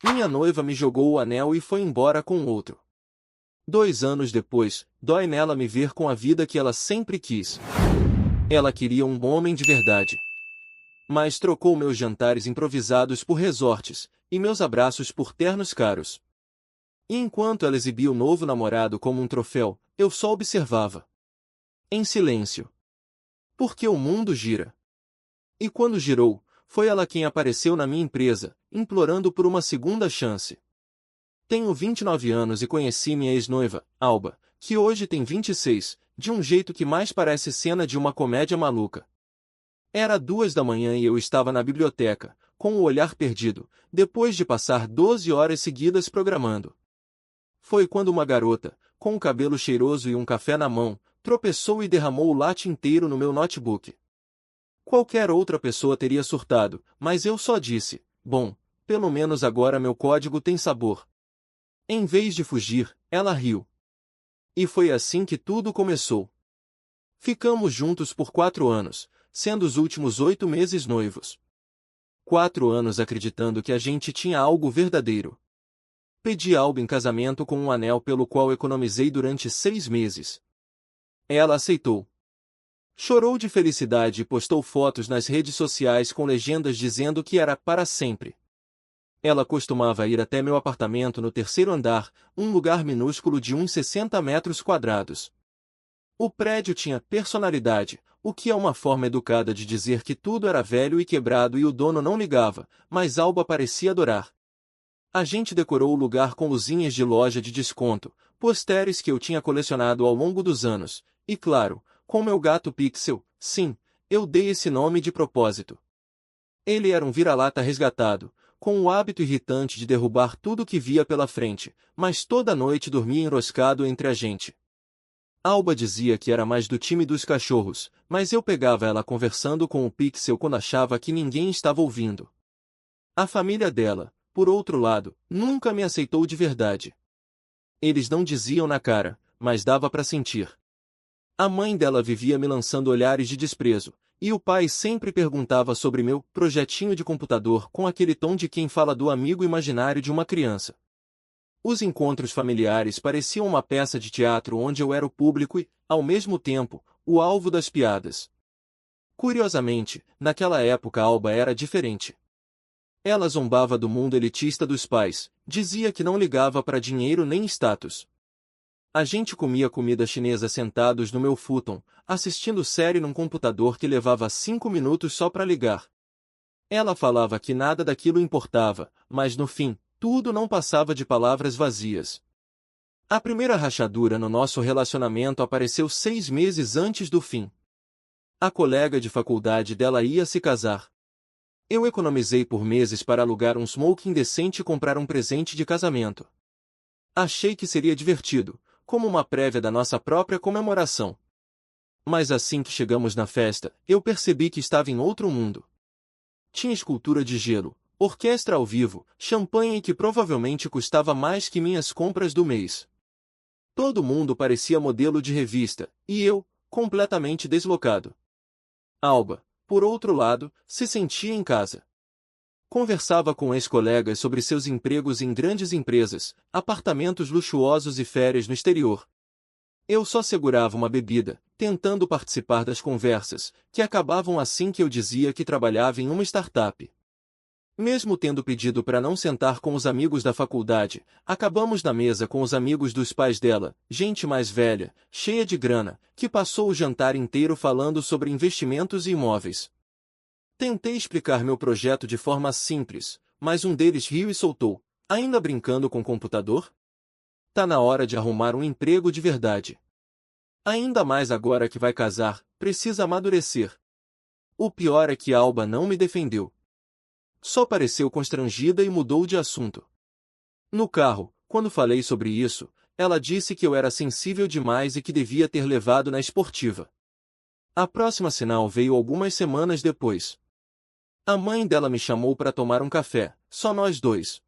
Minha noiva me jogou o anel e foi embora com outro. 2 anos depois, dói nela me ver com a vida que ela sempre quis. Ela queria um homem de verdade. Mas trocou meus jantares improvisados por resortes, e meus abraços por ternos caros. E enquanto ela exibia o novo namorado como um troféu, eu só observava. Em silêncio. Porque o mundo gira. E quando girou, foi ela quem apareceu na minha empresa, implorando por uma segunda chance. Tenho 29 anos e conheci minha ex-noiva, Alba, que hoje tem 26, de um jeito que mais parece cena de uma comédia maluca. Era 2 da manhã e eu estava na biblioteca, com o olhar perdido, depois de passar 12 horas seguidas programando. Foi quando uma garota, com um cabelo cheiroso e um café na mão, tropeçou e derramou o latte inteiro no meu notebook. Qualquer outra pessoa teria surtado, mas eu só disse, bom, pelo menos agora meu código tem sabor. Em vez de fugir, ela riu. E foi assim que tudo começou. Ficamos juntos por 4 anos, sendo os últimos 8 meses noivos. 4 anos acreditando que a gente tinha algo verdadeiro. Pedi Alba em casamento com um anel pelo qual economizei durante 6 meses. Ela aceitou. Chorou de felicidade e postou fotos nas redes sociais com legendas dizendo que era para sempre. Ela costumava ir até meu apartamento no terceiro andar, um lugar minúsculo de uns 60 metros quadrados. O prédio tinha personalidade, o que é uma forma educada de dizer que tudo era velho e quebrado e o dono não ligava, mas Alba parecia adorar. A gente decorou o lugar com luzinhas de loja de desconto, posteres que eu tinha colecionado ao longo dos anos, e claro, com meu gato Pixel, sim, eu dei esse nome de propósito. Ele era um vira-lata resgatado, com o hábito irritante de derrubar tudo que via pela frente, mas toda noite dormia enroscado entre a gente. Alba dizia que era mais do time dos cachorros, mas eu pegava ela conversando com o Pixel quando achava que ninguém estava ouvindo. A família dela, por outro lado, nunca me aceitou de verdade. Eles não diziam na cara, mas dava para sentir. A mãe dela vivia me lançando olhares de desprezo, e o pai sempre perguntava sobre meu projetinho de computador com aquele tom de quem fala do amigo imaginário de uma criança. Os encontros familiares pareciam uma peça de teatro onde eu era o público e, ao mesmo tempo, o alvo das piadas. Curiosamente, naquela época Alba era diferente. Ela zombava do mundo elitista dos pais, dizia que não ligava para dinheiro nem status. A gente comia comida chinesa sentados no meu futon, assistindo série num computador que levava 5 minutos só para ligar. Ela falava que nada daquilo importava, mas no fim, tudo não passava de palavras vazias. A primeira rachadura no nosso relacionamento apareceu 6 meses antes do fim. A colega de faculdade dela ia se casar. Eu economizei por meses para alugar um smoking decente e comprar um presente de casamento. Achei que seria divertido, como uma prévia da nossa própria comemoração. Mas assim que chegamos na festa, eu percebi que estava em outro mundo. Tinha escultura de gelo, orquestra ao vivo, champanhe que provavelmente custava mais que minhas compras do mês. Todo mundo parecia modelo de revista, e eu, completamente deslocado. Alba, por outro lado, se sentia em casa. Conversava com ex-colegas sobre seus empregos em grandes empresas, apartamentos luxuosos e férias no exterior. Eu só segurava uma bebida, tentando participar das conversas, que acabavam assim que eu dizia que trabalhava em uma startup. Mesmo tendo pedido para não sentar com os amigos da faculdade, acabamos na mesa com os amigos dos pais dela, gente mais velha, cheia de grana, que passou o jantar inteiro falando sobre investimentos e imóveis. Tentei explicar meu projeto de forma simples, mas um deles riu e soltou: ainda brincando com computador? Tá na hora de arrumar um emprego de verdade. Ainda mais agora que vai casar, precisa amadurecer. O pior é que Alba não me defendeu. Só pareceu constrangida e mudou de assunto. No carro, quando falei sobre isso, ela disse que eu era sensível demais e que devia ter levado na esportiva. A próxima sinal veio algumas semanas depois. A mãe dela me chamou para tomar um café, só nós dois.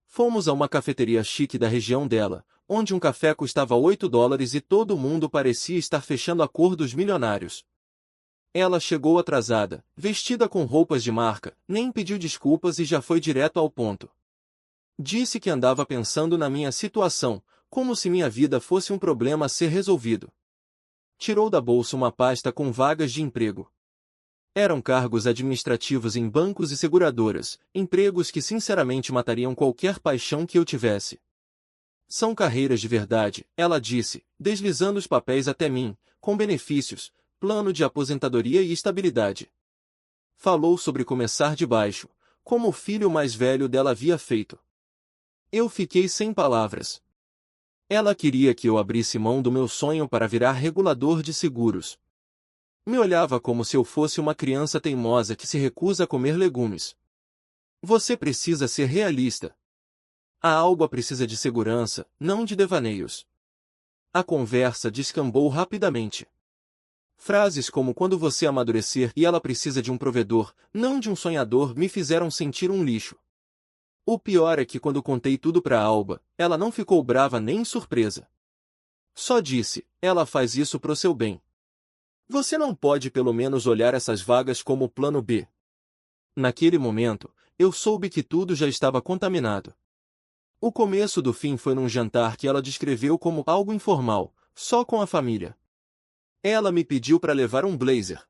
Fomos a uma cafeteria chique da região dela, onde um café custava $8 e todo mundo parecia estar fechando a cor dos milionários. Ela chegou atrasada, vestida com roupas de marca, nem pediu desculpas e já foi direto ao ponto. Disse que andava pensando na minha situação, como se minha vida fosse um problema a ser resolvido. Tirou da bolsa uma pasta com vagas de emprego. Eram cargos administrativos em bancos e seguradoras, empregos que sinceramente matariam qualquer paixão que eu tivesse. São carreiras de verdade, ela disse, deslizando os papéis até mim, com benefícios, plano de aposentadoria e estabilidade. Falou sobre começar de baixo, como o filho mais velho dela havia feito. Eu fiquei sem palavras. Ela queria que eu abrisse mão do meu sonho para virar regulador de seguros. Me olhava como se eu fosse uma criança teimosa que se recusa a comer legumes. Você precisa ser realista. A Alba precisa de segurança, não de devaneios. A conversa descambou rapidamente. Frases como quando você amadurecer e ela precisa de um provedor, não de um sonhador, me fizeram sentir um lixo. O pior é que quando contei tudo para Alba, ela não ficou brava nem surpresa. Só disse, ela faz isso pro seu bem. Você não pode pelo menos olhar essas vagas como plano B. Naquele momento, eu soube que tudo já estava contaminado. O começo do fim foi num jantar que ela descreveu como algo informal, só com a família. Ela me pediu para levar um blazer.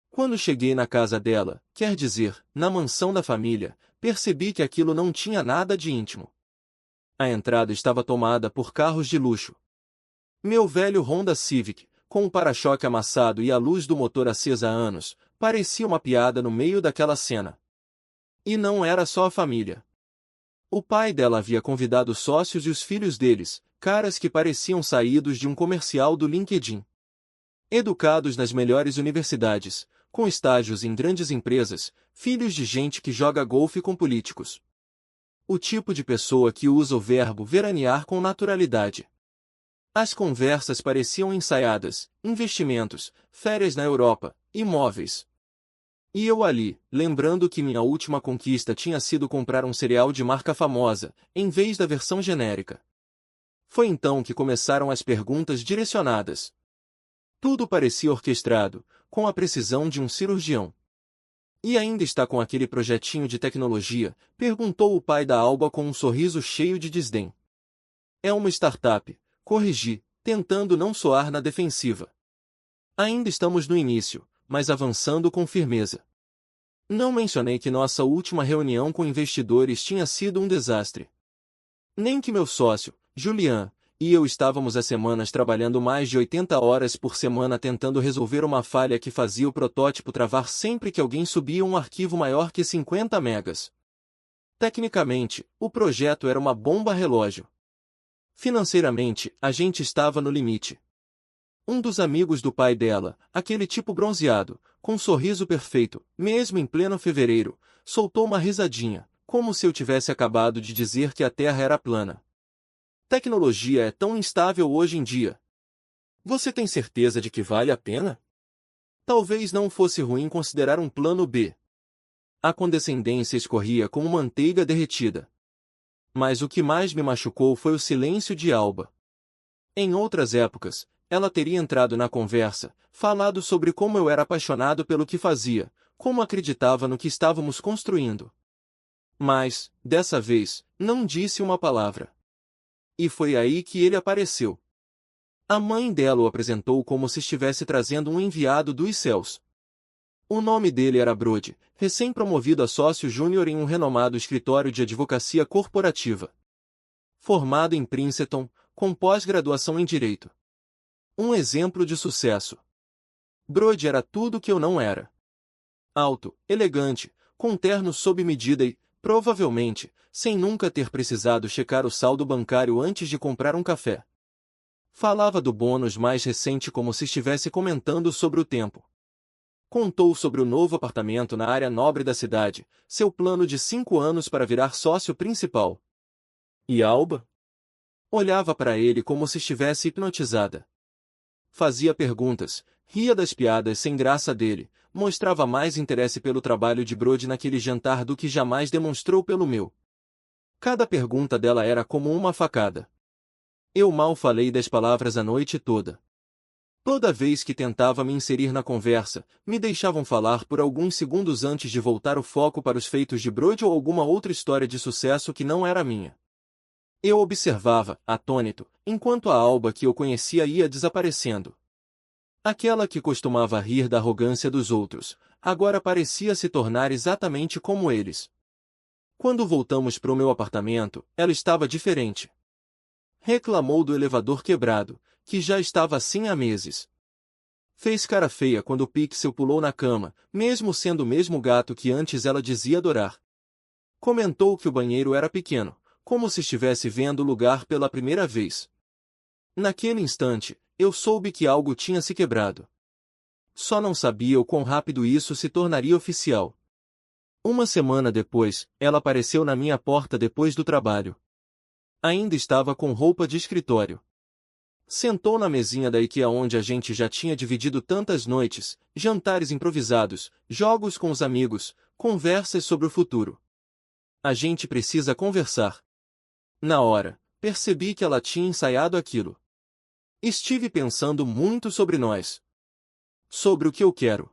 Quando cheguei na casa dela, quer dizer, na mansão da família, percebi que aquilo não tinha nada de íntimo. A entrada estava tomada por carros de luxo. Meu velho Honda Civic, com o para-choque amassado e a luz do motor acesa há anos, parecia uma piada no meio daquela cena. E não era só a família. O pai dela havia convidado os sócios e os filhos deles, caras que pareciam saídos de um comercial do LinkedIn. Educados nas melhores universidades, com estágios em grandes empresas, filhos de gente que joga golfe com políticos. O tipo de pessoa que usa o verbo veranear com naturalidade. As conversas pareciam ensaiadas, investimentos, férias na Europa, imóveis. E eu ali, lembrando que minha última conquista tinha sido comprar um cereal de marca famosa, em vez da versão genérica. Foi então que começaram as perguntas direcionadas. Tudo parecia orquestrado, com a precisão de um cirurgião. E ainda está com aquele projetinho de tecnologia? Perguntou o pai da Alba com um sorriso cheio de desdém. É uma startup, corrigi, tentando não soar na defensiva. Ainda estamos no início, mas avançando com firmeza. Não mencionei que nossa última reunião com investidores tinha sido um desastre. Nem que meu sócio, Julian, e eu estávamos há semanas trabalhando mais de 80 horas por semana tentando resolver uma falha que fazia o protótipo travar sempre que alguém subia um arquivo maior que 50 megas. Tecnicamente, o projeto era uma bomba relógio. Financeiramente, a gente estava no limite. Um dos amigos do pai dela, aquele tipo bronzeado, com um sorriso perfeito, mesmo em pleno fevereiro, soltou uma risadinha, como se eu tivesse acabado de dizer que a Terra era plana. Tecnologia é tão instável hoje em dia. Você tem certeza de que vale a pena? Talvez não fosse ruim considerar um plano B. A condescendência escorria como manteiga derretida. Mas o que mais me machucou foi o silêncio de Alba. Em outras épocas, ela teria entrado na conversa, falado sobre como eu era apaixonado pelo que fazia, como acreditava no que estávamos construindo. Mas, dessa vez, não disse uma palavra. E foi aí que ele apareceu. A mãe dela o apresentou como se estivesse trazendo um enviado dos céus. O nome dele era Brody, recém-promovido a sócio júnior em um renomado escritório de advocacia corporativa. Formado em Princeton, com pós-graduação em Direito. Um exemplo de sucesso. Brody era tudo que eu não era. Alto, elegante, com terno sob medida e, provavelmente, sem nunca ter precisado checar o saldo bancário antes de comprar um café. Falava do bônus mais recente como se estivesse comentando sobre o tempo. Contou sobre o novo apartamento na área nobre da cidade, seu plano de 5 anos para virar sócio principal. E Alba? Olhava para ele como se estivesse hipnotizada. Fazia perguntas, ria das piadas sem graça dele, mostrava mais interesse pelo trabalho de Brody naquele jantar do que jamais demonstrou pelo meu. Cada pergunta dela era como uma facada. Eu mal falei 10 palavras a noite toda. Toda vez que tentava me inserir na conversa, me deixavam falar por alguns segundos antes de voltar o foco para os feitos de Brody ou alguma outra história de sucesso que não era minha. Eu observava, atônito, enquanto a Alba que eu conhecia ia desaparecendo. Aquela que costumava rir da arrogância dos outros, agora parecia se tornar exatamente como eles. Quando voltamos para o meu apartamento, ela estava diferente. Reclamou do elevador quebrado, que já estava assim há meses. Fez cara feia quando o Pixel pulou na cama, mesmo sendo o mesmo gato que antes ela dizia adorar. Comentou que o banheiro era pequeno, como se estivesse vendo o lugar pela primeira vez. Naquele instante, eu soube que algo tinha se quebrado. Só não sabia o quão rápido isso se tornaria oficial. Uma semana depois, ela apareceu na minha porta depois do trabalho. Ainda estava com roupa de escritório. Sentou na mesinha da IKEA onde a gente já tinha dividido tantas noites, jantares improvisados, jogos com os amigos, conversas sobre o futuro. A gente precisa conversar. Na hora, percebi que ela tinha ensaiado aquilo. Estive pensando muito sobre nós. Sobre o que eu quero.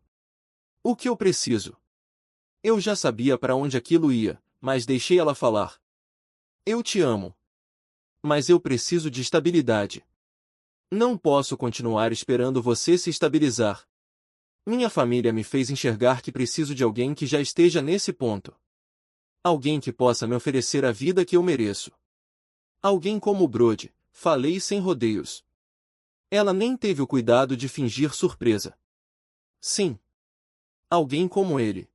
O que eu preciso. Eu já sabia para onde aquilo ia, mas deixei ela falar. Eu te amo. Mas eu preciso de estabilidade. Não posso continuar esperando você se estabilizar. Minha família me fez enxergar que preciso de alguém que já esteja nesse ponto. Alguém que possa me oferecer a vida que eu mereço. Alguém como o Brody, falei sem rodeios. Ela nem teve o cuidado de fingir surpresa. Sim. Alguém como ele.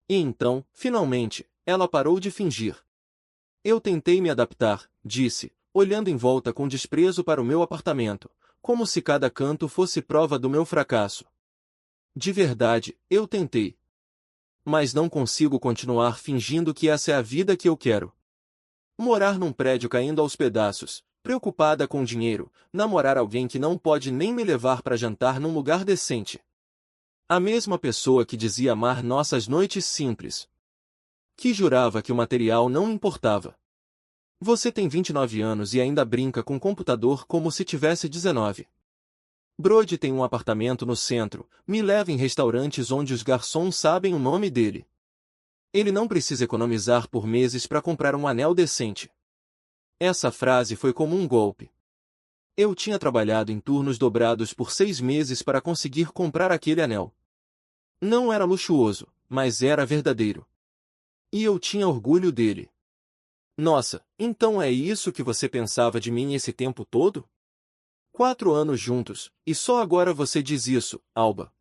E então, finalmente, ela parou de fingir. Eu tentei me adaptar, disse, olhando em volta com desprezo para o meu apartamento, como se cada canto fosse prova do meu fracasso. De verdade, eu tentei. Mas não consigo continuar fingindo que essa é a vida que eu quero. Morar num prédio caindo aos pedaços, preocupada com dinheiro, namorar alguém que não pode nem me levar para jantar num lugar decente. A mesma pessoa que dizia amar nossas noites simples. Que jurava que o material não importava. Você tem 29 anos e ainda brinca com computador como se tivesse 19. Brody tem um apartamento no centro, me leva em restaurantes onde os garçons sabem o nome dele. Ele não precisa economizar por meses para comprar um anel decente. Essa frase foi como um golpe. Eu tinha trabalhado em turnos dobrados por 6 meses para conseguir comprar aquele anel. Não era luxuoso, mas era verdadeiro. E eu tinha orgulho dele. Nossa, então é isso que você pensava de mim esse tempo todo? 4 anos juntos, e só agora você diz isso, Alba.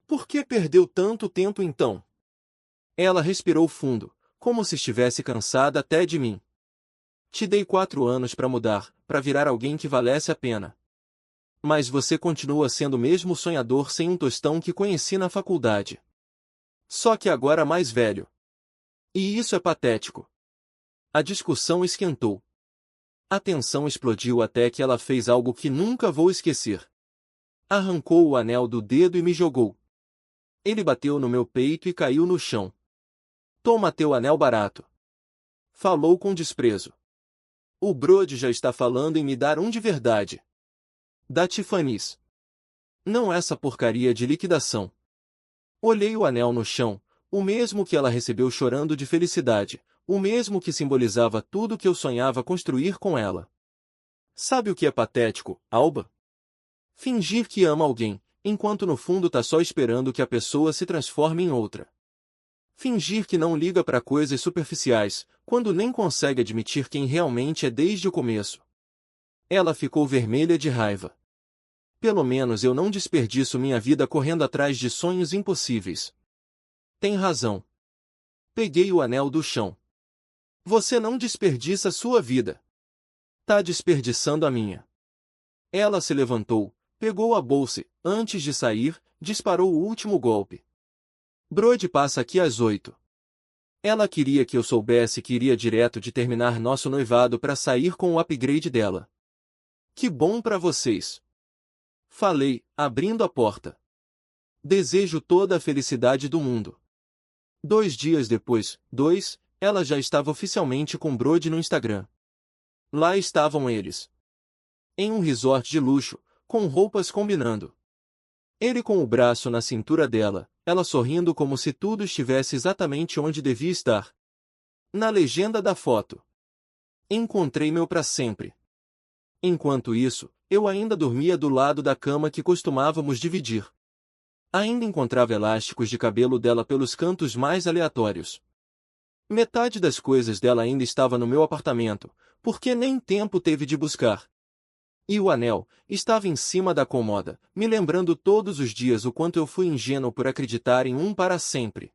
Por que perdeu tanto tempo então? Ela respirou fundo, como se estivesse cansada até de mim. Te dei 4 anos para mudar, para virar alguém que valesse a pena. Mas você continua sendo o mesmo sonhador sem um tostão que conheci na faculdade. Só que agora mais velho. E isso é patético. A discussão esquentou. A tensão explodiu até que ela fez algo que nunca vou esquecer. Arrancou o anel do dedo e me jogou. Ele bateu no meu peito e caiu no chão. Toma teu anel barato. Falou com desprezo. O Brody já está falando em me dar um de verdade. Da Tiffany's. Não essa porcaria de liquidação. Olhei o anel no chão, o mesmo que ela recebeu chorando de felicidade, o mesmo que simbolizava tudo que eu sonhava construir com ela. Sabe o que é patético, Alba? Fingir que ama alguém, enquanto no fundo tá só esperando que a pessoa se transforme em outra. Fingir que não liga para coisas superficiais, quando nem consegue admitir quem realmente é desde o começo. Ela ficou vermelha de raiva. Pelo menos eu não desperdiço minha vida correndo atrás de sonhos impossíveis. Tem razão. Peguei o anel do chão. Você não desperdiça sua vida. Tá desperdiçando a minha. Ela se levantou, pegou a bolsa e, antes de sair, disparou o último golpe. Brody passa aqui às 8. Ela queria que eu soubesse que iria direto de terminar nosso noivado para sair com o upgrade dela. Que bom para vocês. Falei, abrindo a porta. Desejo toda a felicidade do mundo. 2 dias depois, ela já estava oficialmente com Brody no Instagram. Lá estavam eles. Em um resort de luxo, com roupas combinando. Ele com o braço na cintura dela, ela sorrindo como se tudo estivesse exatamente onde devia estar. Na legenda da foto. Encontrei meu pra sempre. Enquanto isso, eu ainda dormia do lado da cama que costumávamos dividir. Ainda encontrava elásticos de cabelo dela pelos cantos mais aleatórios. Metade das coisas dela ainda estava no meu apartamento, porque nem tempo teve de buscar. E o anel estava em cima da cômoda, me lembrando todos os dias o quanto eu fui ingênuo por acreditar em um para sempre.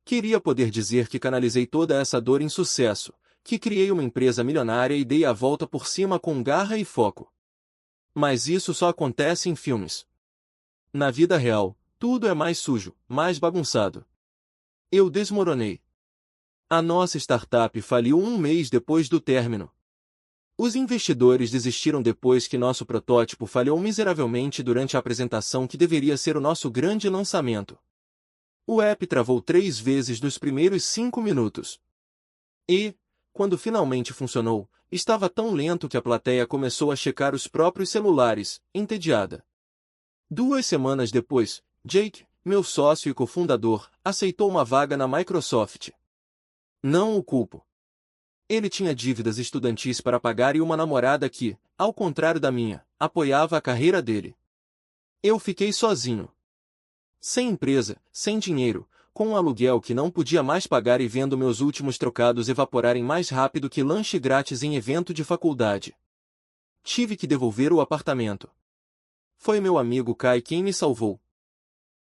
Queria poder dizer que canalizei toda essa dor em sucesso, que criei uma empresa milionária e dei a volta por cima com garra e foco. Mas isso só acontece em filmes. Na vida real, tudo é mais sujo, mais bagunçado. Eu desmoronei. A nossa startup faliu um mês depois do término. Os investidores desistiram depois que nosso protótipo falhou miseravelmente durante a apresentação que deveria ser o nosso grande lançamento. O app travou 3 vezes nos primeiros 5 minutos. E, quando finalmente funcionou, estava tão lento que a plateia começou a checar os próprios celulares, entediada. 2 semanas depois, Jake, meu sócio e cofundador, aceitou uma vaga na Microsoft. Não o culpo. Ele tinha dívidas estudantis para pagar e uma namorada que, ao contrário da minha, apoiava a carreira dele. Eu fiquei sozinho. Sem empresa, sem dinheiro, com um aluguel que não podia mais pagar e vendo meus últimos trocados evaporarem mais rápido que lanche grátis em evento de faculdade. Tive que devolver o apartamento. Foi meu amigo Kai quem me salvou.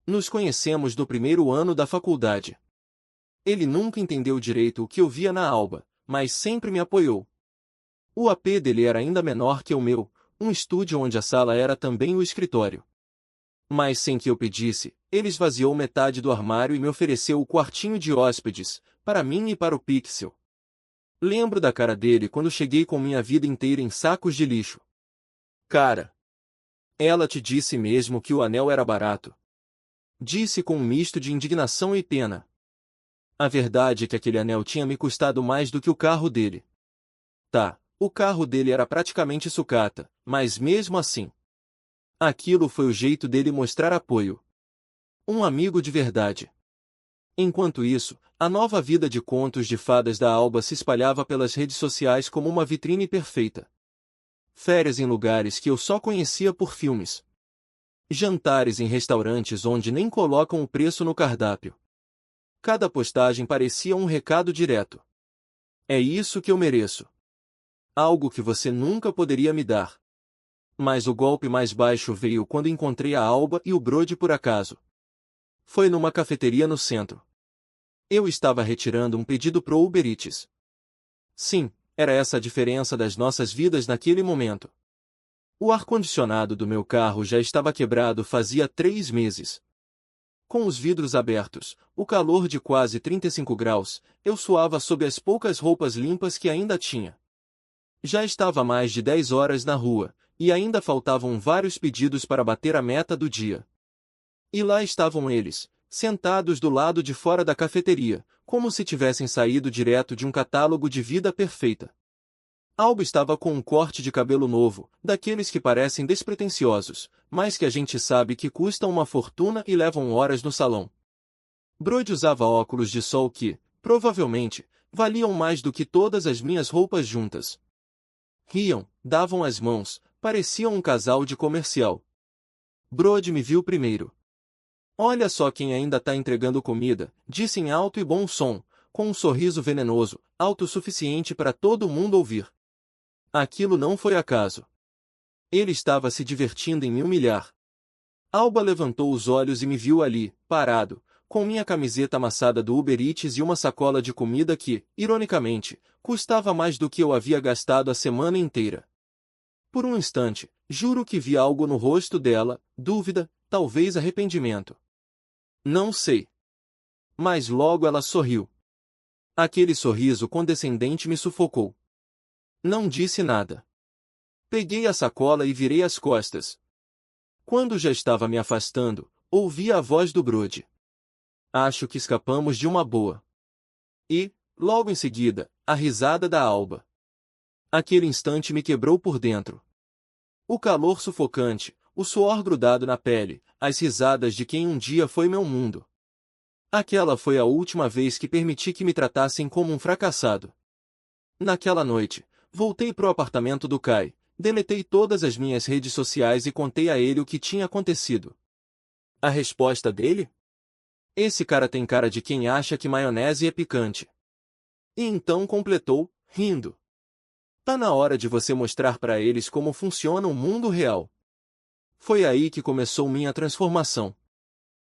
Nos conhecemos no primeiro ano da faculdade. Ele nunca entendeu direito o que eu via na Alba, mas sempre me apoiou. O AP dele era ainda menor que o meu, um estúdio onde a sala era também o escritório. Mas sem que eu pedisse, ele esvaziou metade do armário e me ofereceu o quartinho de hóspedes, para mim e para o Pixel. Lembro da cara dele quando cheguei com minha vida inteira em sacos de lixo. Cara, ela te disse mesmo que o anel era barato. Disse com um misto de indignação e pena. A verdade é que aquele anel tinha me custado mais do que o carro dele. Tá, o carro dele era praticamente sucata, mas mesmo assim. Aquilo foi o jeito dele mostrar apoio. Um amigo de verdade. Enquanto isso, a nova vida de contos de fadas da Alba se espalhava pelas redes sociais como uma vitrine perfeita. Férias em lugares que eu só conhecia por filmes. Jantares em restaurantes onde nem colocam o preço no cardápio. Cada postagem parecia um recado direto. É isso que eu mereço. Algo que você nunca poderia me dar. Mas o golpe mais baixo veio quando encontrei a Alba e o Brody por acaso. Foi numa cafeteria no centro. Eu estava retirando um pedido pro Uber Eats. Sim, era essa a diferença das nossas vidas naquele momento. O ar-condicionado do meu carro já estava quebrado fazia 3 meses. Com os vidros abertos, o calor de quase 35 graus, eu suava sob as poucas roupas limpas que ainda tinha. Já estava mais de 10 horas na rua, e ainda faltavam vários pedidos para bater a meta do dia. E lá estavam eles, sentados do lado de fora da cafeteria, como se tivessem saído direto de um catálogo de vida perfeita. Alba estava com um corte de cabelo novo, daqueles que parecem despretensiosos, mas que a gente sabe que custam uma fortuna e levam horas no salão. Brody usava óculos de sol que, provavelmente, valiam mais do que todas as minhas roupas juntas. Riam, davam as mãos, pareciam um casal de comercial. Brody me viu primeiro. Olha só quem ainda tá entregando comida, disse em alto e bom som, com um sorriso venenoso, alto o suficiente para todo mundo ouvir. Aquilo não foi acaso. Ele estava se divertindo em me humilhar. Alba levantou os olhos e me viu ali, parado, com minha camiseta amassada do Uber Eats e uma sacola de comida que, ironicamente, custava mais do que eu havia gastado a semana inteira. Por um instante, juro que vi algo no rosto dela, dúvida, talvez arrependimento. Não sei. Mas logo ela sorriu. Aquele sorriso condescendente me sufocou. Não disse nada. Peguei a sacola e virei as costas. Quando já estava me afastando, ouvi a voz do Brody. Acho que escapamos de uma boa. E, logo em seguida, a risada da Alba. Aquele instante me quebrou por dentro. O calor sufocante, o suor grudado na pele, as risadas de quem um dia foi meu mundo. Aquela foi a última vez que permiti que me tratassem como um fracassado. Naquela noite, voltei pro apartamento do Kai, deletei todas as minhas redes sociais e contei a ele o que tinha acontecido. A resposta dele? Esse cara tem cara de quem acha que maionese é picante. E então completou, rindo. Tá na hora de você mostrar para eles como funciona o mundo real. Foi aí que começou minha transformação.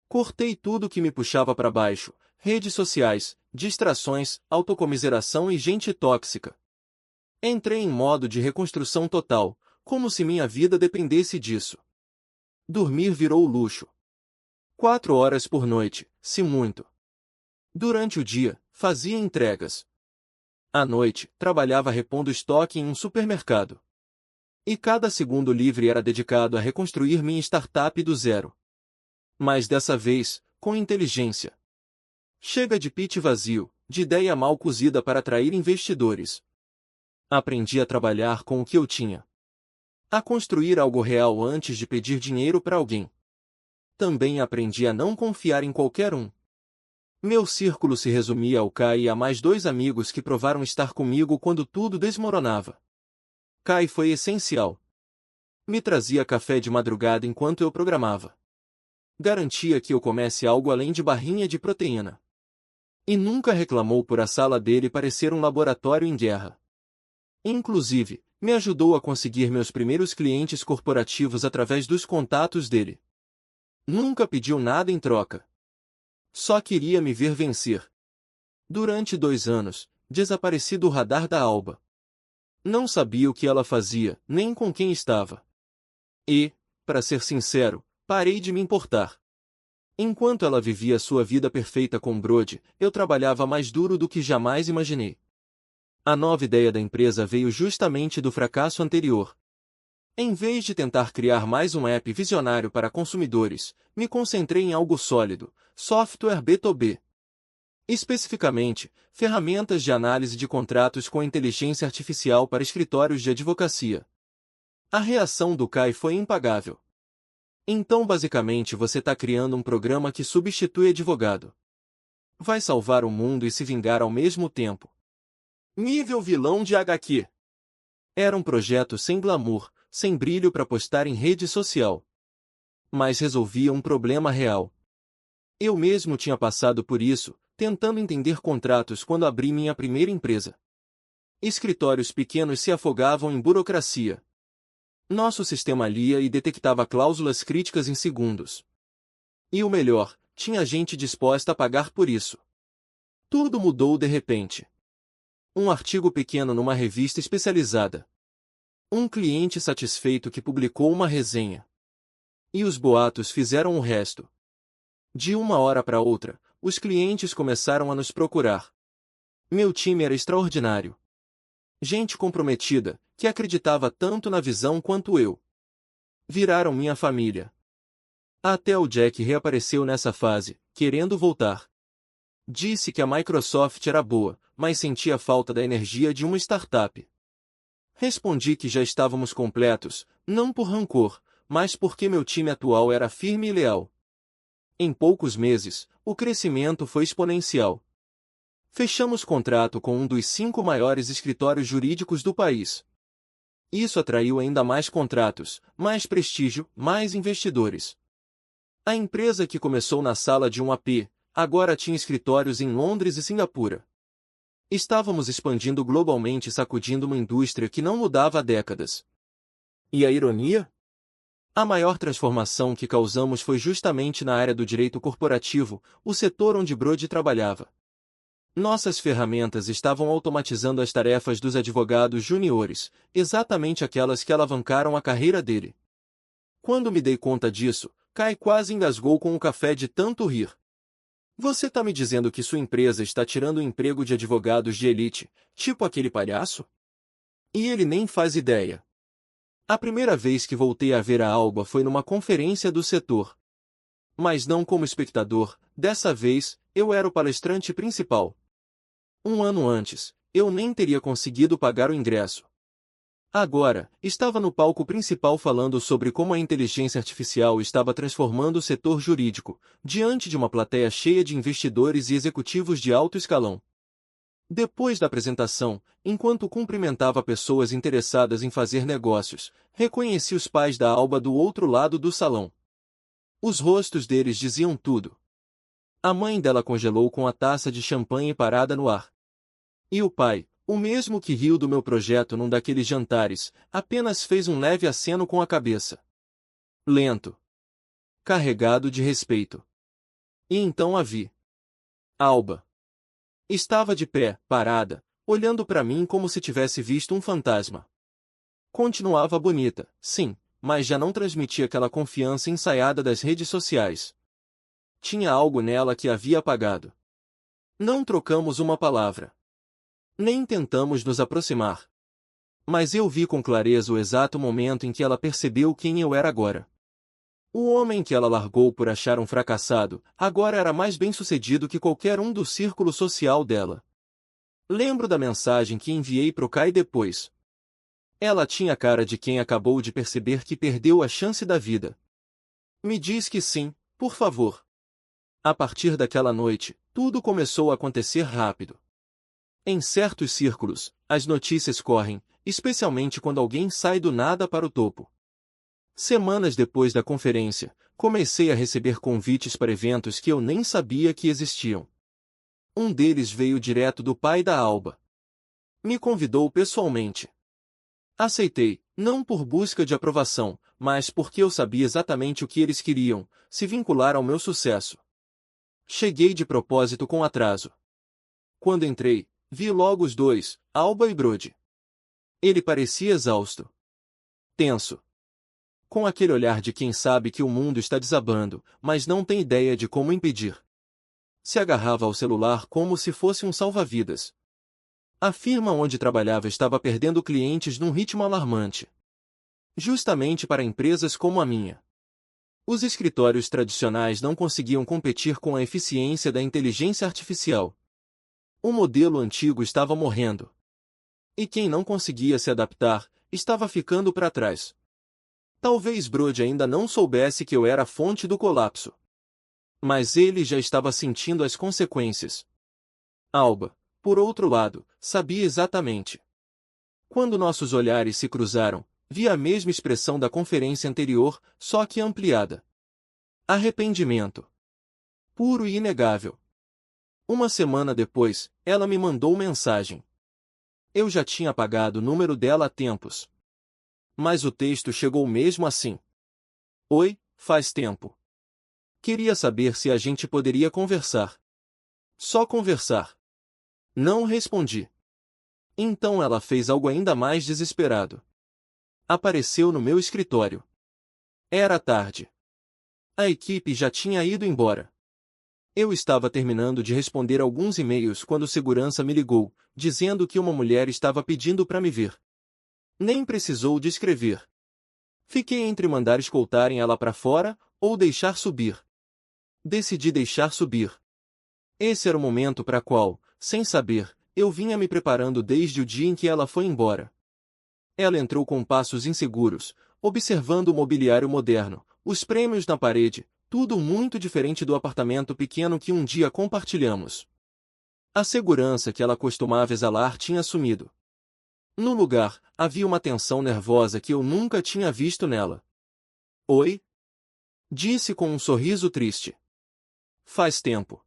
Cortei tudo que me puxava para baixo, redes sociais, distrações, autocomiseração e gente tóxica. Entrei em modo de reconstrução total, como se minha vida dependesse disso. Dormir virou luxo. 4 horas por noite, se muito. Durante o dia, fazia entregas. À noite, trabalhava repondo estoque em um supermercado. E cada segundo livre era dedicado a reconstruir minha startup do zero. Mas dessa vez, com inteligência. Chega de pitch vazio, de ideia mal cozida para atrair investidores. Aprendi a trabalhar com o que eu tinha. A construir algo real antes de pedir dinheiro para alguém. Também aprendi a não confiar em qualquer um. Meu círculo se resumia ao Kai e a mais 2 amigos que provaram estar comigo quando tudo desmoronava. Kai foi essencial. Me trazia café de madrugada enquanto eu programava. Garantia que eu comesse algo além de barrinha de proteína. E nunca reclamou por a sala dele parecer um laboratório em guerra. Inclusive, me ajudou a conseguir meus primeiros clientes corporativos através dos contatos dele. Nunca pediu nada em troca. Só queria me ver vencer. Durante 2 anos, desapareci do radar da Alba. Não sabia o que ela fazia, nem com quem estava. E, para ser sincero, parei de me importar. Enquanto ela vivia sua vida perfeita com Brody, eu trabalhava mais duro do que jamais imaginei. A nova ideia da empresa veio justamente do fracasso anterior. Em vez de tentar criar mais um app visionário para consumidores, me concentrei em algo sólido, software B2B. Especificamente, ferramentas de análise de contratos com inteligência artificial para escritórios de advocacia. A reação do Kai foi impagável. Então basicamente você está criando um programa que substitui advogado. Vai salvar o mundo e se vingar ao mesmo tempo. Nível vilão de HQ. Era um projeto sem glamour, sem brilho para postar em rede social. Mas resolvia um problema real. Eu mesmo tinha passado por isso, tentando entender contratos quando abri minha primeira empresa. Escritórios pequenos se afogavam em burocracia. Nosso sistema lia e detectava cláusulas críticas em segundos. E o melhor, tinha gente disposta a pagar por isso. Tudo mudou de repente. Um artigo pequeno numa revista especializada. Um cliente satisfeito que publicou uma resenha. E os boatos fizeram o resto. De uma hora para outra, os clientes começaram a nos procurar. Meu time era extraordinário. Gente comprometida, que acreditava tanto na visão quanto eu. Viraram minha família. Até o Jack reapareceu nessa fase, querendo voltar. Disse que a Microsoft era boa, mas sentia falta da energia de uma startup. Respondi que já estávamos completos, não por rancor, mas porque meu time atual era firme e leal. Em poucos meses, o crescimento foi exponencial. Fechamos contrato com um dos 5 maiores escritórios jurídicos do país. Isso atraiu ainda mais contratos, mais prestígio, mais investidores. A empresa que começou na sala de um AP, agora tinha escritórios em Londres e Singapura. Estávamos expandindo globalmente e sacudindo uma indústria que não mudava há décadas. E a ironia? A maior transformação que causamos foi justamente na área do direito corporativo, o setor onde Brody trabalhava. Nossas ferramentas estavam automatizando as tarefas dos advogados juniores, exatamente aquelas que alavancaram a carreira dele. Quando me dei conta disso, Kai quase engasgou com o café de tanto rir. Você está me dizendo que sua empresa está tirando o emprego de advogados de elite, tipo aquele palhaço? E ele nem faz ideia. A primeira vez que voltei a ver a Alba foi numa conferência do setor. Mas não como espectador, dessa vez, eu era o palestrante principal. Um ano antes, eu nem teria conseguido pagar o ingresso. Agora, estava no palco principal falando sobre como a inteligência artificial estava transformando o setor jurídico, diante de uma plateia cheia de investidores e executivos de alto escalão. Depois da apresentação, enquanto cumprimentava pessoas interessadas em fazer negócios, reconheci os pais da Alba do outro lado do salão. Os rostos deles diziam tudo. A mãe dela congelou com a taça de champanhe parada no ar. E o pai, o mesmo que riu do meu projeto num daqueles jantares, apenas fez um leve aceno com a cabeça. Lento. Carregado de respeito. E então a vi. Alba. Estava de pé, parada, olhando para mim como se tivesse visto um fantasma. Continuava bonita, sim, mas já não transmitia aquela confiança ensaiada das redes sociais. Tinha algo nela que havia apagado. Não trocamos uma palavra. Nem tentamos nos aproximar. Mas eu vi com clareza o exato momento em que ela percebeu quem eu era agora. O homem que ela largou por achar um fracassado, agora era mais bem-sucedido que qualquer um do círculo social dela. Lembro da mensagem que enviei pro Kai depois. Ela tinha a cara de quem acabou de perceber que perdeu a chance da vida. Me diz que sim, por favor. A partir daquela noite, tudo começou a acontecer rápido. Em certos círculos, as notícias correm, especialmente quando alguém sai do nada para o topo. Semanas depois da conferência, comecei a receber convites para eventos que eu nem sabia que existiam. Um deles veio direto do pai da Alba. Me convidou pessoalmente. Aceitei, não por busca de aprovação, mas porque eu sabia exatamente o que eles queriam, se vincular ao meu sucesso. Cheguei de propósito com atraso. Quando entrei, vi logo os dois, Alba e Brody. Ele parecia exausto. Tenso. Com aquele olhar de quem sabe que o mundo está desabando, mas não tem ideia de como impedir. Se agarrava ao celular como se fosse um salva-vidas. A firma onde trabalhava estava perdendo clientes num ritmo alarmante. Justamente para empresas como a minha. Os escritórios tradicionais não conseguiam competir com a eficiência da inteligência artificial. O modelo antigo estava morrendo. E quem não conseguia se adaptar, estava ficando para trás. Talvez Brody ainda não soubesse que eu era a fonte do colapso. Mas ele já estava sentindo as consequências. Alba, por outro lado, sabia exatamente. Quando nossos olhares se cruzaram, vi a mesma expressão da conferência anterior, só que ampliada. Arrependimento. Puro e inegável. Uma semana depois, ela me mandou mensagem. Eu já tinha apagado o número dela há tempos. Mas o texto chegou mesmo assim. Oi, faz tempo. Queria saber se a gente poderia conversar. Só conversar. Não respondi. Então ela fez algo ainda mais desesperado. Apareceu no meu escritório. Era tarde. A equipe já tinha ido embora. Eu estava terminando de responder alguns e-mails quando o segurança me ligou, dizendo que uma mulher estava pedindo para me ver. Nem precisou de escrever. Fiquei entre mandar escoltarem ela para fora, ou deixar subir. Decidi deixar subir. Esse era o momento para qual, sem saber, eu vinha me preparando desde o dia em que ela foi embora. Ela entrou com passos inseguros, observando o mobiliário moderno, os prêmios na parede, tudo muito diferente do apartamento pequeno que um dia compartilhamos. A segurança que ela costumava exalar tinha sumido. No lugar, havia uma tensão nervosa que eu nunca tinha visto nela. Oi? Disse com um sorriso triste. Faz tempo.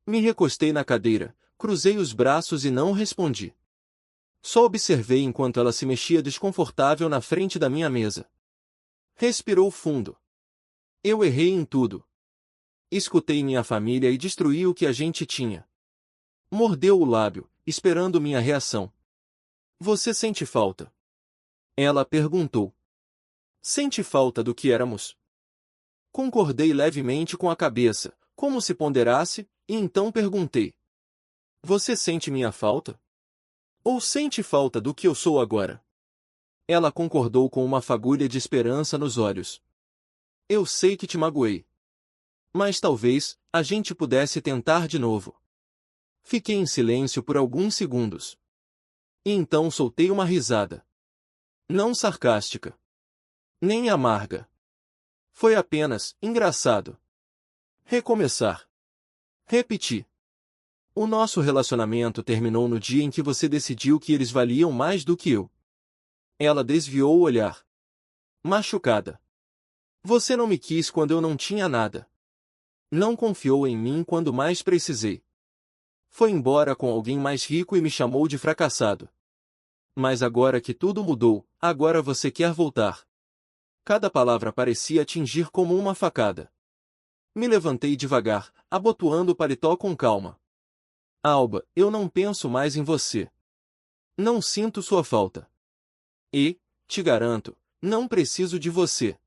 Me recostei na cadeira, cruzei os braços e não respondi. Só observei enquanto ela se mexia desconfortável na frente da minha mesa. Respirou fundo. Eu errei em tudo. Escutei minha família e destruí o que a gente tinha. Mordeu o lábio, esperando minha reação. Você sente falta? Ela perguntou. Sente falta do que éramos? Concordei levemente com a cabeça, como se ponderasse, e então perguntei. Você sente minha falta? Ou sente falta do que eu sou agora? Ela concordou com uma fagulha de esperança nos olhos. Eu sei que te magoei. Mas talvez, a gente pudesse tentar de novo. Fiquei em silêncio por alguns segundos. E então soltei uma risada. Não sarcástica. Nem amarga. Foi apenas engraçado. Recomeçar. Repetir. O nosso relacionamento terminou no dia em que você decidiu que eles valiam mais do que eu. Ela desviou o olhar. Machucada. Você não me quis quando eu não tinha nada. Não confiou em mim quando mais precisei. Foi embora com alguém mais rico e me chamou de fracassado. Mas agora que tudo mudou, agora você quer voltar. Cada palavra parecia atingir como uma facada. Me levantei devagar, abotoando o paletó com calma. Alba, eu não penso mais em você. Não sinto sua falta. E, te garanto, não preciso de você.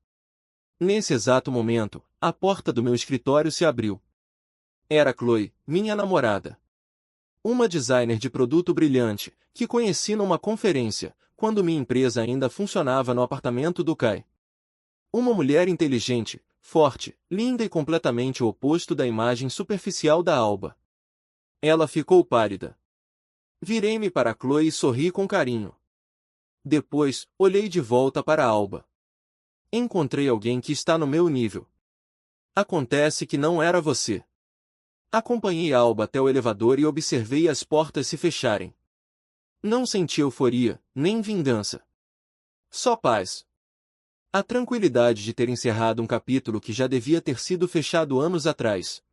Nesse exato momento, a porta do meu escritório se abriu. Era Chloe, minha namorada. Uma designer de produto brilhante, que conheci numa conferência, quando minha empresa ainda funcionava no apartamento do Kai. Uma mulher inteligente, forte, linda e completamente o oposto da imagem superficial da Alba. Ela ficou pálida. Virei-me para Chloe e sorri com carinho. Depois, olhei de volta para Alba. Encontrei alguém que está no meu nível. Acontece que não era você. Acompanhei Alba até o elevador e observei as portas se fecharem. Não senti euforia, nem vingança. Só paz. A tranquilidade de ter encerrado um capítulo que já devia ter sido fechado anos atrás.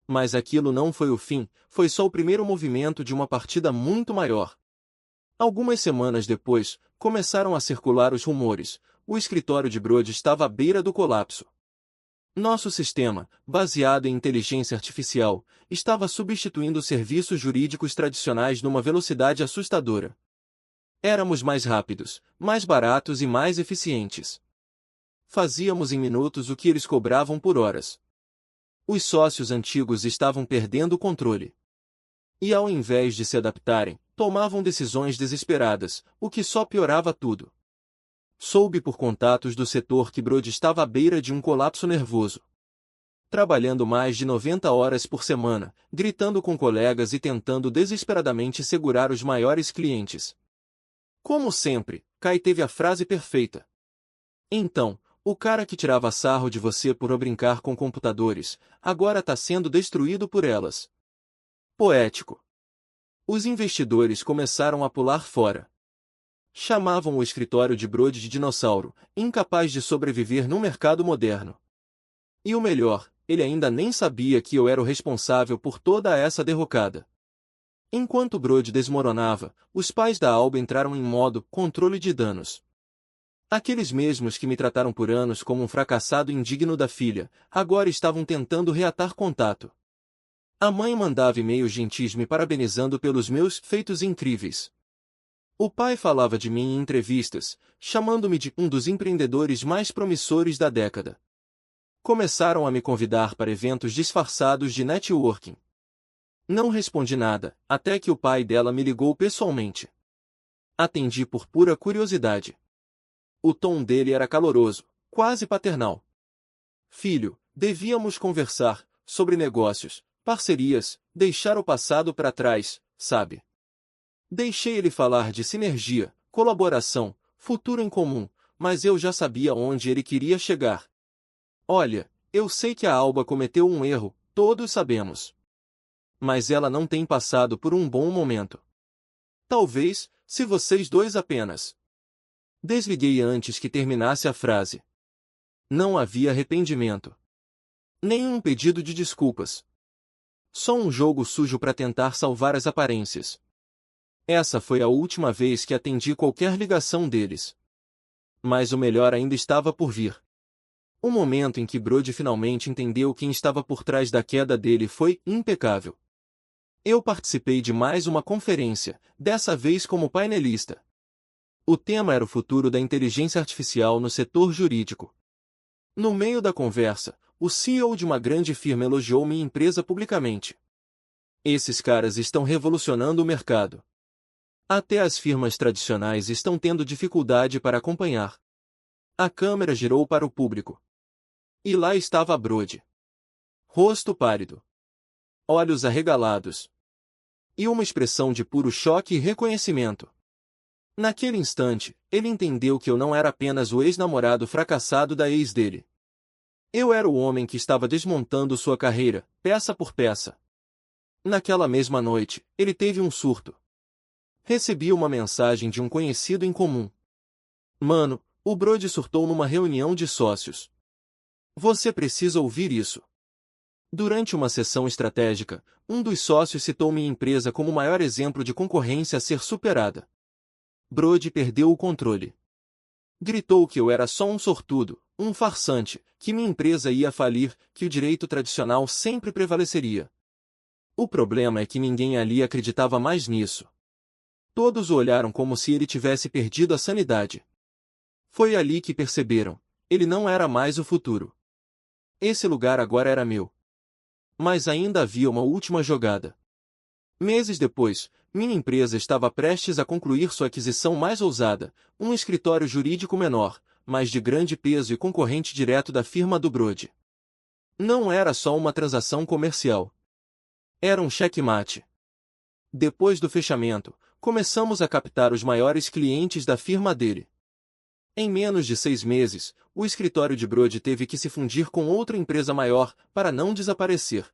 Mas aquilo não foi o fim, foi só o primeiro movimento de uma partida muito maior. Algumas semanas depois, começaram a circular os rumores. O escritório de Brody estava à beira do colapso. Nosso sistema, baseado em inteligência artificial, estava substituindo serviços jurídicos tradicionais numa velocidade assustadora. Éramos mais rápidos, mais baratos e mais eficientes. Fazíamos em minutos o que eles cobravam por horas. Os sócios antigos estavam perdendo o controle. E ao invés de se adaptarem, tomavam decisões desesperadas, o que só piorava tudo. Soube por contatos do setor que Brody estava à beira de um colapso nervoso. Trabalhando mais de 90 horas por semana, gritando com colegas e tentando desesperadamente segurar os maiores clientes. Como sempre, Kai teve a frase perfeita. Então, o cara que tirava sarro de você por brincar com computadores, agora está sendo destruído por elas. Poético. Os investidores começaram a pular fora. Chamavam o escritório de Brody de dinossauro, incapaz de sobreviver no mercado moderno. E o melhor, ele ainda nem sabia que eu era o responsável por toda essa derrocada. Enquanto Brody desmoronava, os pais da Alba entraram em modo controle de danos. Aqueles mesmos que me trataram por anos como um fracassado indigno da filha, agora estavam tentando reatar contato. A mãe mandava e-mails gentis me parabenizando pelos meus feitos incríveis. O pai falava de mim em entrevistas, chamando-me de um dos empreendedores mais promissores da década. Começaram a me convidar para eventos disfarçados de networking. Não respondi nada, até que o pai dela me ligou pessoalmente. Atendi por pura curiosidade. O tom dele era caloroso, quase paternal. Filho, devíamos conversar sobre negócios, parcerias, deixar o passado para trás, sabe? Deixei ele falar de sinergia, colaboração, futuro em comum, mas eu já sabia onde ele queria chegar. Olha, eu sei que a Alba cometeu um erro, todos sabemos. Mas ela não tem passado por um bom momento. Talvez, se vocês dois apenas. Desliguei antes que terminasse a frase. Não havia arrependimento. Nenhum pedido de desculpas. Só um jogo sujo para tentar salvar as aparências. Essa foi a última vez que atendi qualquer ligação deles. Mas o melhor ainda estava por vir. O momento em que Brody finalmente entendeu quem estava por trás da queda dele foi impecável. Eu participei de mais uma conferência, dessa vez como painelista. O tema era o futuro da inteligência artificial no setor jurídico. No meio da conversa, o CEO de uma grande firma elogiou minha empresa publicamente. Esses caras estão revolucionando o mercado. Até as firmas tradicionais estão tendo dificuldade para acompanhar. A câmera girou para o público. E lá estava Brody. Rosto pálido. Olhos arregalados. E uma expressão de puro choque e reconhecimento. Naquele instante, ele entendeu que eu não era apenas o ex-namorado fracassado da ex dele. Eu era o homem que estava desmontando sua carreira, peça por peça. Naquela mesma noite, ele teve um surto. Recebi uma mensagem de um conhecido em comum. Mano, o Brody surtou numa reunião de sócios. Você precisa ouvir isso. Durante uma sessão estratégica, um dos sócios citou minha empresa como o maior exemplo de concorrência a ser superada. Brody perdeu o controle. Gritou que eu era só um sortudo, um farsante, que minha empresa ia falir, que o direito tradicional sempre prevaleceria. O problema é que ninguém ali acreditava mais nisso. Todos o olharam como se ele tivesse perdido a sanidade. Foi ali que perceberam, ele não era mais o futuro. Esse lugar agora era meu. Mas ainda havia uma última jogada. Meses depois, minha empresa estava prestes a concluir sua aquisição mais ousada, um escritório jurídico menor, mas de grande peso e concorrente direto da firma do Brody. Não era só uma transação comercial. Era um checkmate. Depois do fechamento, começamos a captar os maiores clientes da firma dele. Em menos de 6 meses, o escritório de Brody teve que se fundir com outra empresa maior, para não desaparecer.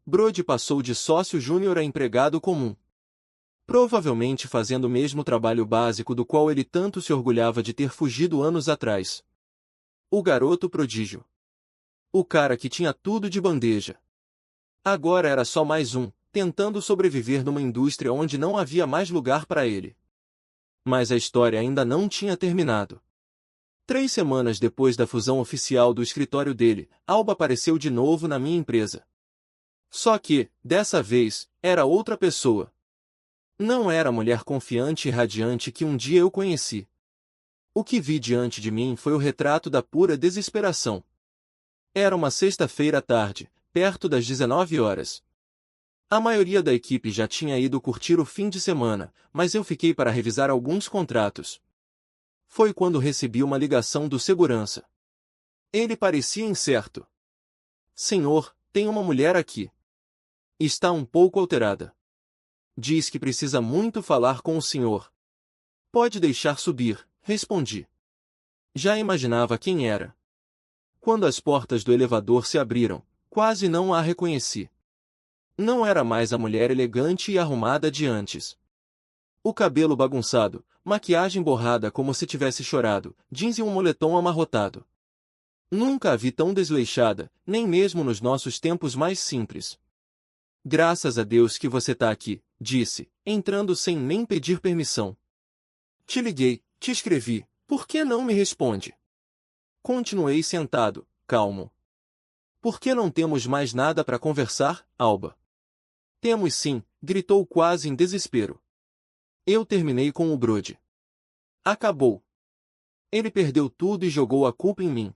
Brody passou de sócio júnior a empregado comum. Provavelmente fazendo o mesmo trabalho básico do qual ele tanto se orgulhava de ter fugido anos atrás. O garoto prodígio. O cara que tinha tudo de bandeja. Agora era só mais um, tentando sobreviver numa indústria onde não havia mais lugar para ele. Mas a história ainda não tinha terminado. 3 semanas depois da fusão oficial do escritório dele, Alba apareceu de novo na minha empresa. Só que, dessa vez, era outra pessoa. Não era a mulher confiante e radiante que um dia eu conheci. O que vi diante de mim foi o retrato da pura desesperação. Era uma sexta-feira à tarde, perto das 19 horas. A maioria da equipe já tinha ido curtir o fim de semana, mas eu fiquei para revisar alguns contratos. Foi quando recebi uma ligação do segurança. Ele parecia incerto. Senhor, tem uma mulher aqui. Está um pouco alterada. Diz que precisa muito falar com o senhor. Pode deixar subir, respondi. Já imaginava quem era. Quando as portas do elevador se abriram, quase não a reconheci. Não era mais a mulher elegante e arrumada de antes. O cabelo bagunçado, maquiagem borrada como se tivesse chorado, jeans e um moletom amarrotado. Nunca a vi tão desleixada, nem mesmo nos nossos tempos mais simples. Graças a Deus que você tá aqui, disse, entrando sem nem pedir permissão. Te liguei, te escrevi, por que não me responde? Continuei sentado, calmo. Por que não temos mais nada para conversar, Alba? Temos sim, gritou quase em desespero. Eu terminei com o Brody. Acabou. Ele perdeu tudo e jogou a culpa em mim.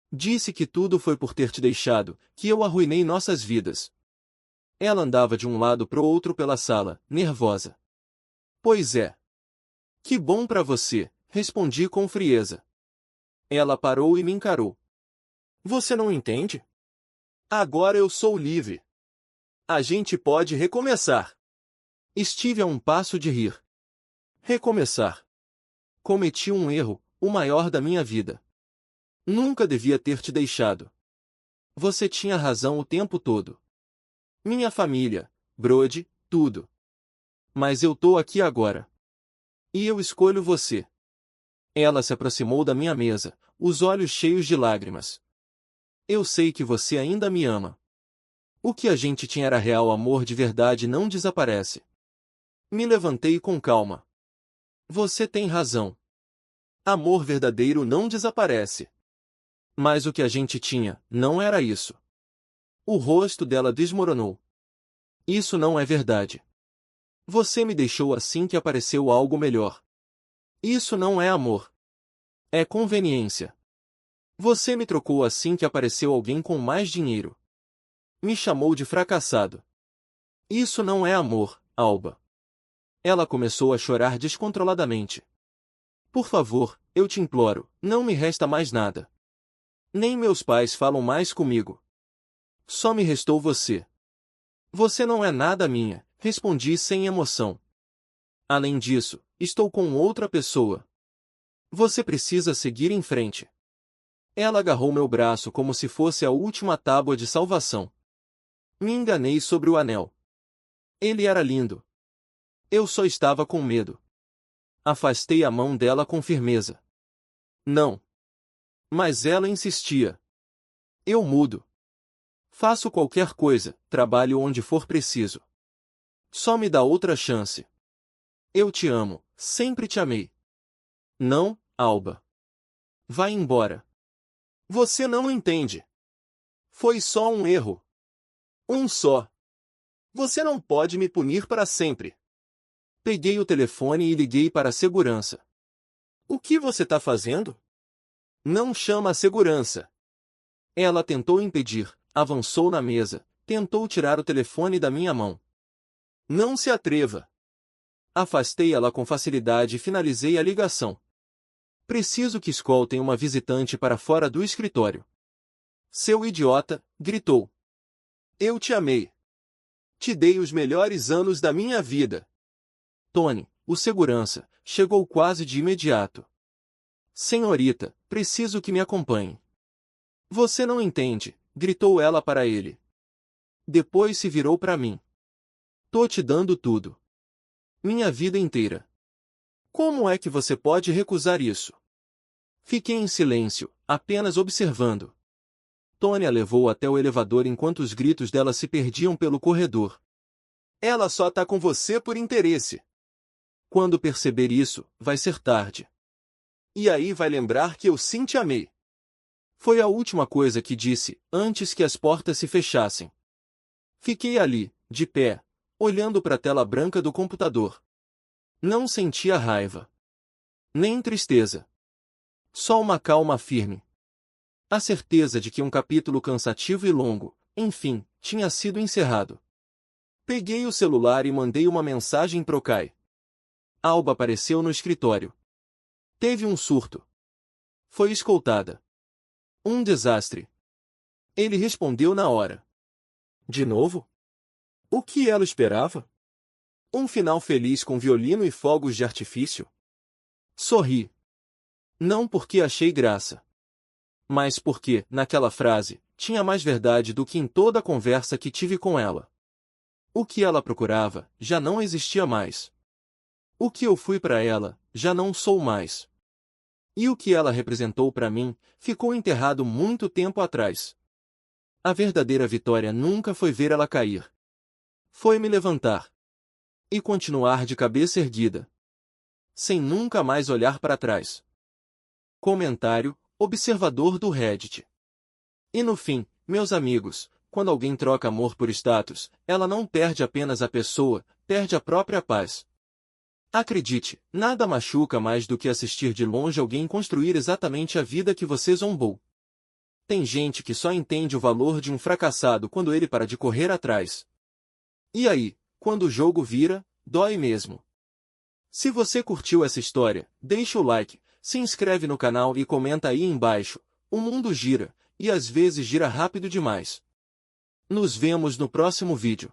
Disse que tudo foi por ter te deixado, que eu arruinei nossas vidas. Ela andava de um lado pro outro pela sala, nervosa. Pois é. Que bom pra você, respondi com frieza. Ela parou e me encarou. Você não entende? Agora eu sou livre. A gente pode recomeçar. Estive a um passo de rir. Recomeçar. Cometi um erro, o maior da minha vida. Nunca devia ter te deixado. Você tinha razão o tempo todo. Minha família, Brody, tudo. Mas eu tô aqui agora. E eu escolho você. Ela se aproximou da minha mesa, os olhos cheios de lágrimas. Eu sei que você ainda me ama. O que a gente tinha era real amor de verdade não desaparece. Me levantei com calma. Você tem razão. Amor verdadeiro não desaparece. Mas o que a gente tinha, não era isso. O rosto dela desmoronou. Isso não é verdade. Você me deixou assim que apareceu algo melhor. Isso não é amor. É conveniência. Você me trocou assim que apareceu alguém com mais dinheiro. Me chamou de fracassado. Isso não é amor, Alba. Ela começou a chorar descontroladamente. Por favor, eu te imploro, não me resta mais nada. Nem meus pais falam mais comigo. Só me restou você. Você não é nada minha, respondi sem emoção. Além disso, estou com outra pessoa. Você precisa seguir em frente. Ela agarrou meu braço como se fosse a última tábua de salvação. Me enganei sobre o anel. Ele era lindo. Eu só estava com medo. Afastei a mão dela com firmeza. Não. Mas ela insistia. Eu mudo. Faço qualquer coisa, trabalho onde for preciso. Só me dá outra chance. Eu te amo, sempre te amei. Não, Alba. Vai embora. Você não entende. Foi só um erro. Um só. Você não pode me punir para sempre. Peguei o telefone e liguei para a segurança. O que você está fazendo? Não chama a segurança. Ela tentou impedir, avançou na mesa, tentou tirar o telefone da minha mão. Não se atreva. Afastei ela com facilidade e finalizei a ligação. Preciso que escoltem uma visitante para fora do escritório. Seu idiota, gritou. Eu te amei. Te dei os melhores anos da minha vida. Tony, o segurança, chegou quase de imediato. Senhorita, preciso que me acompanhe. Você não entende, gritou ela para ele. Depois se virou para mim. Tô te dando tudo. Minha vida inteira. Como é que você pode recusar isso? Fiquei em silêncio, apenas observando. Tony a levou até o elevador enquanto os gritos dela se perdiam pelo corredor. Ela só tá com você por interesse. Quando perceber isso, vai ser tarde. E aí vai lembrar que eu sim te amei. Foi a última coisa que disse, antes que as portas se fechassem. Fiquei ali, de pé, olhando para a tela branca do computador. Não sentia raiva. Nem tristeza. Só uma calma firme. A certeza de que um capítulo cansativo e longo, enfim, tinha sido encerrado. Peguei o celular e mandei uma mensagem pro Kai. Alba apareceu no escritório. Teve um surto. Foi escoltada. Um desastre. Ele respondeu na hora. De novo? O que ela esperava? Um final feliz com violino e fogos de artifício? Sorri. Não porque achei graça. Mas porque, naquela frase, tinha mais verdade do que em toda a conversa que tive com ela. O que ela procurava, já não existia mais. O que eu fui para ela, já não sou mais. E o que ela representou para mim, ficou enterrado muito tempo atrás. A verdadeira vitória nunca foi ver ela cair. Foi me levantar. E continuar de cabeça erguida. Sem nunca mais olhar para trás. Comentário, observador do Reddit. E no fim, meus amigos, quando alguém troca amor por status, ela não perde apenas a pessoa, perde a própria paz. Acredite, nada machuca mais do que assistir de longe alguém construir exatamente a vida que você zombou. Tem gente que só entende o valor de um fracassado quando ele para de correr atrás. E aí, quando o jogo vira, dói mesmo. Se você curtiu essa história, deixa o like, se inscreve no canal e comenta aí embaixo. O mundo gira, e às vezes gira rápido demais. Nos vemos no próximo vídeo.